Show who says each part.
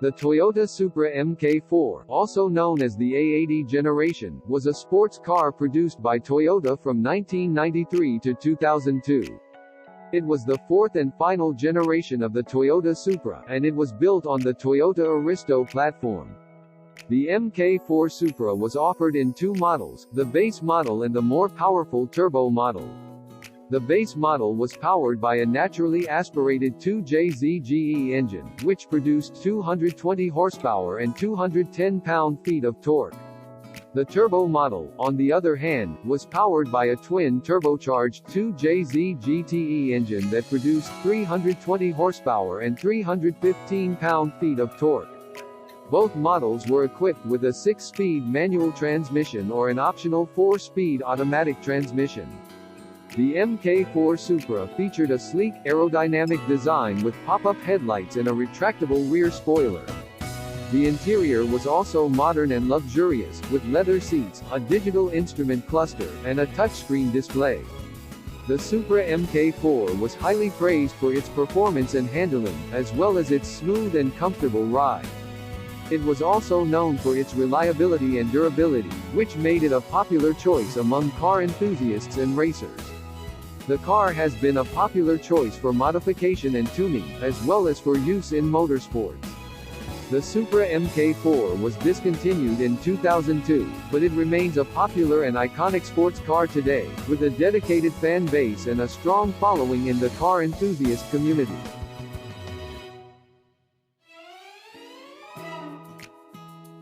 Speaker 1: The Toyota Supra MK4, also known as the A80 generation, was a sports car produced by Toyota from 1993 to 2002. It was the fourth and final generation of the Toyota Supra, and it was built on the Toyota Aristo platform. The MK4 Supra was offered in two models, the base model and the more powerful turbo model. The base model was powered by a naturally aspirated 2JZGE engine, which produced 220 horsepower and 210 pound-feet of torque. The turbo model, on the other hand, was powered by a twin turbocharged 2JZGTE engine that produced 320 horsepower and 315 pound-feet of torque. Both models were equipped with a 6-speed manual transmission or an optional 4-speed automatic transmission. The MK4 Supra featured a sleek, aerodynamic design with pop-up headlights and a retractable rear spoiler. The interior was also modern and luxurious, with leather seats, a digital instrument cluster, and a touchscreen display. The Supra MK4 was highly praised for its performance and handling, as well as its smooth and comfortable ride. It was also known for its reliability and durability, which made it a popular choice among car enthusiasts and racers. The car has been a popular choice for modification and tuning, as well as for use in motorsports. The Supra MK4 was discontinued in 2002, but it remains a popular and iconic sports car today, with a dedicated fan base and a strong following in the car enthusiast community.